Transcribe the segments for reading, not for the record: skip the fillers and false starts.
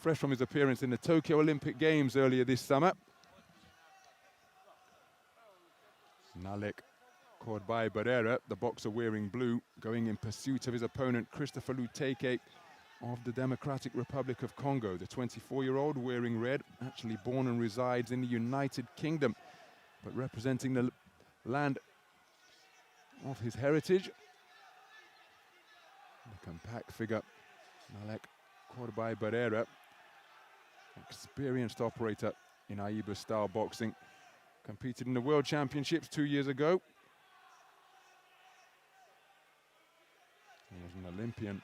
fresh from his appearance in the Tokyo Olympic Games earlier this summer. Nalek KORBAJ BARRERA, the boxer wearing blue, going in pursuit of his opponent Christopher LUTEKE of the Democratic Republic of Congo. The 24-year-old wearing red, actually born and resides in the United Kingdom, but representing the land of his heritage. The compact figure, Nalek KORBAJ BARRERA, experienced operator in AIBA style boxing, competed in the World Championships 2 years ago. He was an Olympian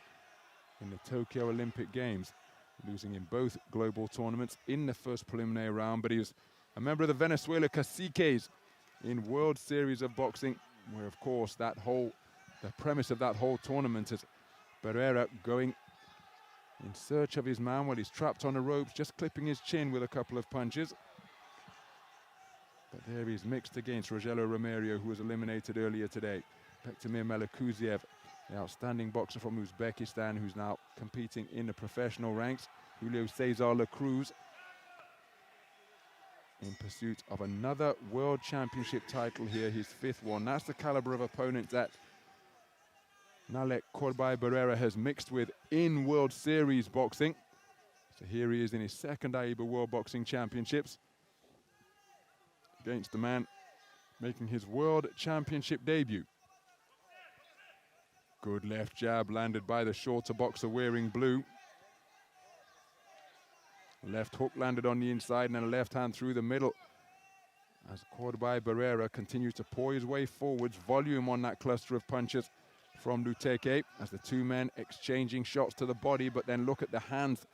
in the Tokyo Olympic Games, losing in both global tournaments in the first preliminary round, but he was a member of the Venezuela Caciques in World Series of Boxing, where of course the premise of that whole tournament is Barrera going in search of his man while he's trapped on the ropes, just clipping his chin with a couple of punches. But there he's mixed against Rogelio Romero, who was eliminated earlier today. Bektemir Melikuziev, the outstanding boxer from Uzbekistan, who's now competing in the professional ranks. Julio Cesar La Cruz in pursuit of another World Championship title here, his 5th one. That's the caliber of opponent that Nalek KORBAJ BARRERA has mixed with in World Series boxing. So here he is in his 2nd AIBA World Boxing Championships against the man making his World Championship debut. Good left jab landed by the shorter boxer wearing blue. Left hook landed on the inside and then a left hand through the middle as KORBAJ BARRERA continues to pour his way forwards. Volume on that cluster of punches from LUTEKE as the two men exchanging shots to the body, but then look at the hands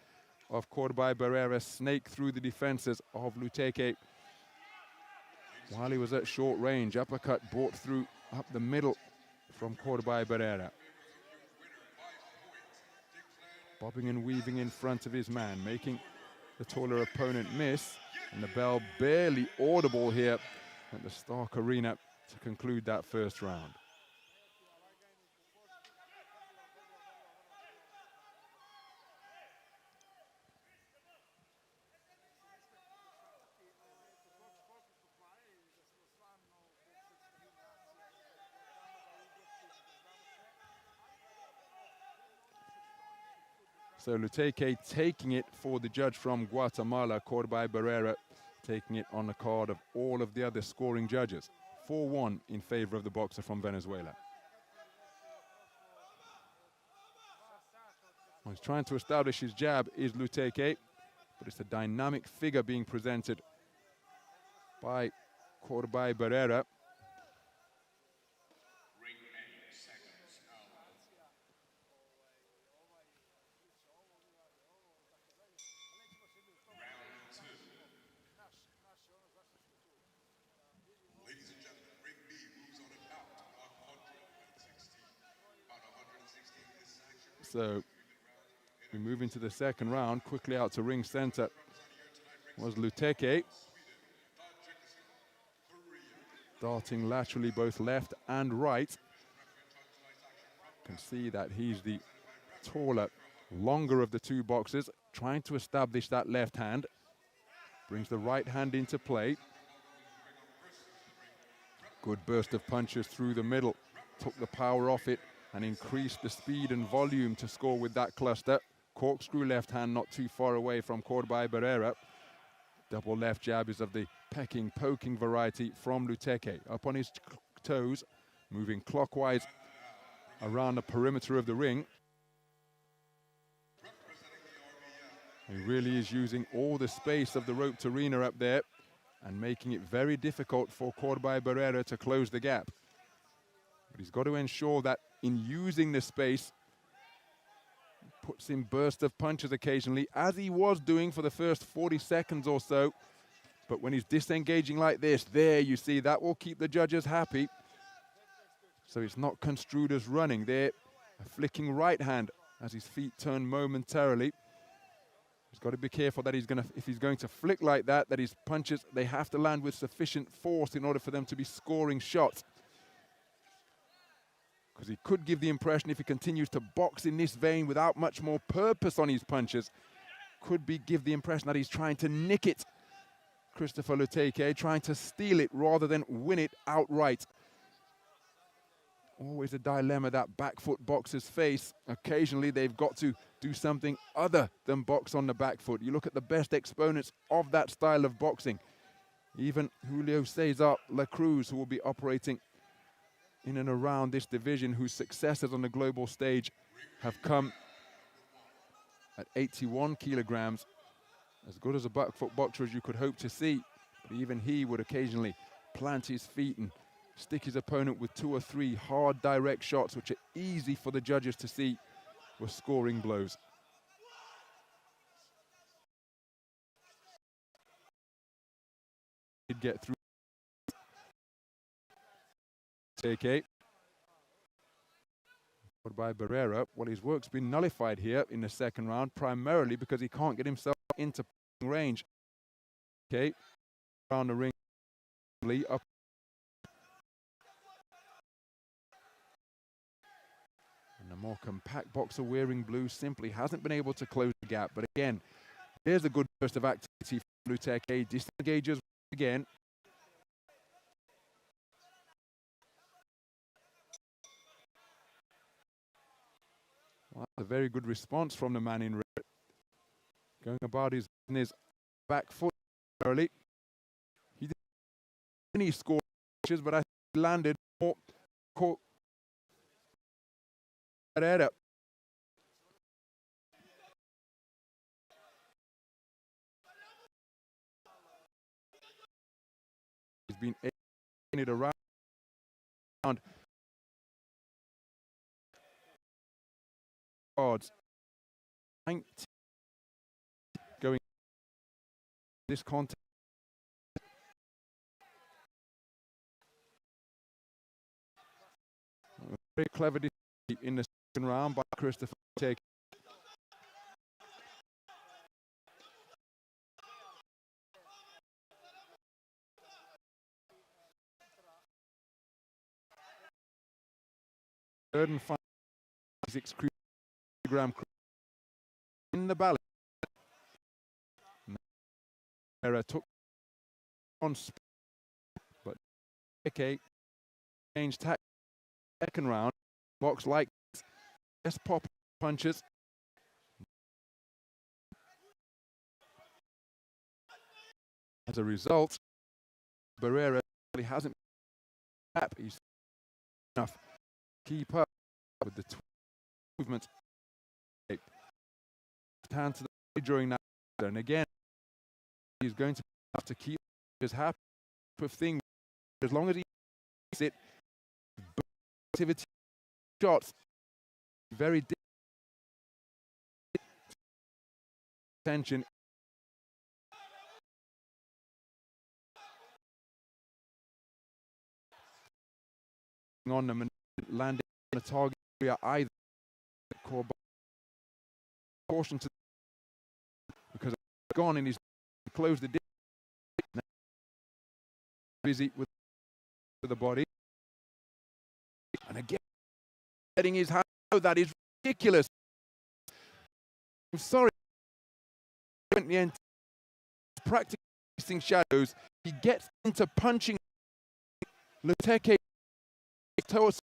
of KORBAJ BARRERA snake through the defenses of LUTEKE. While he was at short range, uppercut brought through up the middle from KORBAJ BARRERA. Bobbing and weaving in front of his man, making the taller opponent miss, and the bell barely audible here at the Stark Arena to conclude that first round. So LUTEKE taking it for the judge from Guatemala, KORBAJ BARRERA taking it on the card of all of the other scoring judges. 4-1 in favor of the boxer from Venezuela. He's trying to establish his jab is LUTEKE, but it's a dynamic figure being presented by KORBAJ BARRERA. So we move into the 2nd round. Quickly out to ring center was LUTEKE. Darting laterally both left and right. You can see that he's the taller, longer of the two boxers, trying to establish that left hand. Brings the right hand into play. Good burst of punches through the middle. Took the power off it and increased the speed and volume to score with that cluster. Corkscrew left hand not too far away from KORBAJ BARRERA. Double left jab is of the pecking, poking variety from LUTEKE. Up on his toes, moving clockwise around the perimeter of the ring. He really is using all the space of the roped arena up there and making it very difficult for KORBAJ BARRERA to close the gap. But he's got to ensure that in using the space, puts in bursts of punches occasionally, as he was doing for the first 40 seconds or so. But when he's disengaging like this, there you see, that will keep the judges happy. So it's not construed as running. There, a flicking right hand as his feet turn momentarily. He's got to be careful that if he's going to flick like that, that his punches, they have to land with sufficient force in order for them to be scoring shots. Because he could give the impression, if he continues to box in this vein without much more purpose on his punches, could give the impression that he's trying to nick it. Christopher Luteke trying to steal it rather than win it outright. Always a dilemma that back foot boxers face. Occasionally they've got to do something other than box on the back foot. You look at the best exponents of that style of boxing. Even Julio Cesar La Cruz, who will be operating in and around this division, whose successes on the global stage have come at 81 kilograms. As good as a back foot boxer as you could hope to see. But even he would occasionally plant his feet and stick his opponent with 2 or 3 hard direct shots, which are easy for the judges to see were scoring blows. He'd get through. TK. By Barrera. Well, his work's been nullified here in the second round, primarily because he can't get himself into range. Okay, around the ring, up. And the more compact boxer wearing blue simply hasn't been able to close the gap. But again, here's a good burst of activity for LUTEKE. Disengages again. Well, a very good response from the man in red. Going about his business back foot early. He didn't any score, but I think he landed more. Barrera. He's been in it around. Odds 19 going this contest. Very clever defeat in the second round by Christopher Luteke. Third and final 6 kilogram in the balance. Barrera took on speed, but Luteke changed tack. Second round, box like this. Just pop punches. As a result, Barrera really hasn't been happy enough to keep up with the movement. Hand to the body during that, and again, he's going to have to keep his happy with thing as long as he makes it. Activity shots very tension. On them and landing on the target area either. KORBAJ caution to because gone and he's closed the distance. Busy with the body. And again, letting his hand go, that is ridiculous. I'm sorry. In the end, practicing shadows, he gets into punching. Luteke toes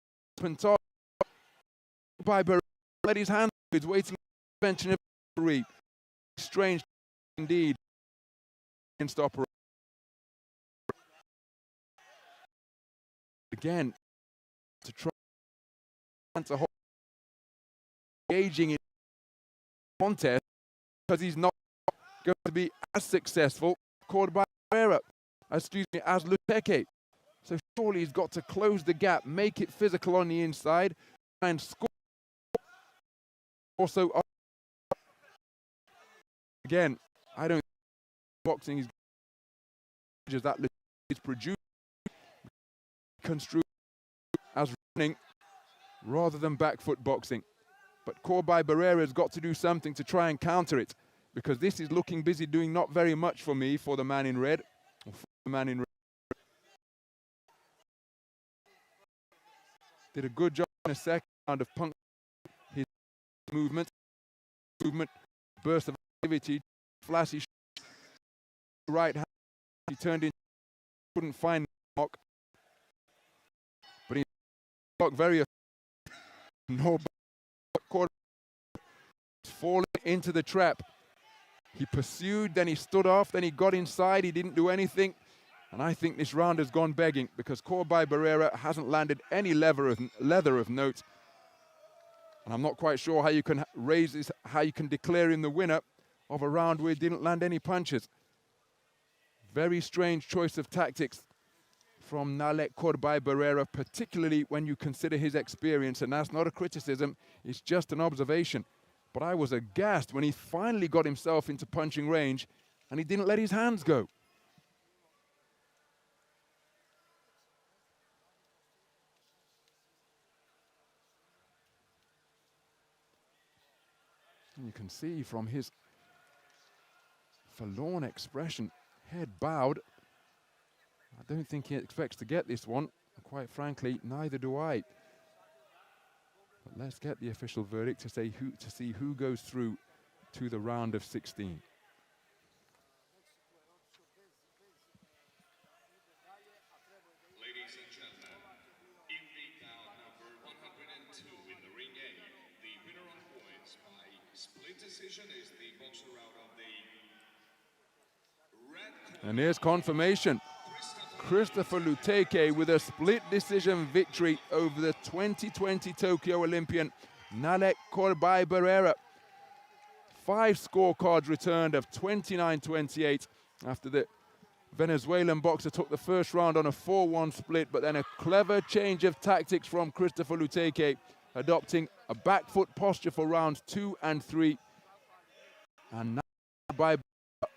by Barrera. Let his hand go. He's waiting for the intervention of the referee. Strange indeed. Against opera. Again, to try to hold engaging in contest because he's not going to be as successful KORBAJ BARRERA, as Luteke. So surely he's got to close the gap, make it physical on the inside, and score. Also, again, I don't think boxing is just that is produced, construed as running rather than back foot boxing. But KORBAJ BARRERA has got to do something to try and counter it, because this is looking busy doing not very much for me, for the man in red. Did a good job in the second round of punk his movement, burst of activity, flashy right hand. He turned in, couldn't find the block. But he blocked very no quarterback falling into the trap. He pursued, then he stood off, then he got inside, he didn't do anything. And I think this round has gone begging because KORBAJ Barrera hasn't landed any leather of note. And I'm not quite sure how you can raise this, how you can declare him the winner of a round where he didn't land any punches. Very strange choice of tactics from Nalek KORBAJ Barrera, particularly when you consider his experience. And that's not a criticism, it's just an observation. But I was aghast when he finally got himself into punching range and he didn't let his hands go. And you can see from his forlorn expression, head bowed. I don't think he expects to get this one. Quite frankly, neither do I. But let's get the official verdict to see who goes through to the round of 16. Ladies and gentlemen, in the bout number 102 in the ring A, the winner on points by split decision is the boxer out of the red corner. And here's confirmation. Christopher Luteke with a split decision victory over the 2020 Tokyo Olympian Nalek KORBAJ Barrera. 5 scorecards returned of 29-28 after the Venezuelan boxer took the first round on a 4-1 split, but then a clever change of tactics from Christopher Luteke, adopting a back foot posture for rounds 2 and 3. And KORBAJ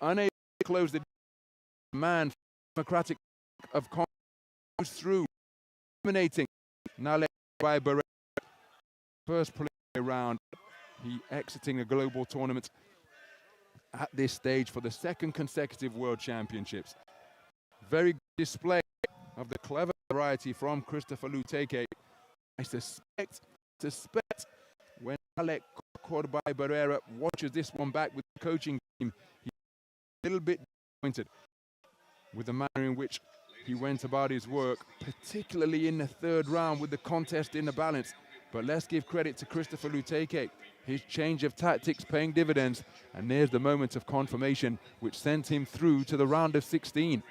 unable to close the man democratic of goes through, eliminating Nalek KORBAJ Barrera. First preliminary round, he exiting a global tournament at this stage for the 2nd consecutive World Championships. Very good display of the clever variety from Christopher Luteke. I suspect when Nalek KORBAJ Barrera watches this one back with the coaching team, he's a little bit disappointed with the manner in which he went about his work, particularly in the 3rd round with the contest in the balance. But let's give credit to Christopher Luteke. His change of tactics paying dividends, and there's the moment of confirmation which sent him through to the round of 16.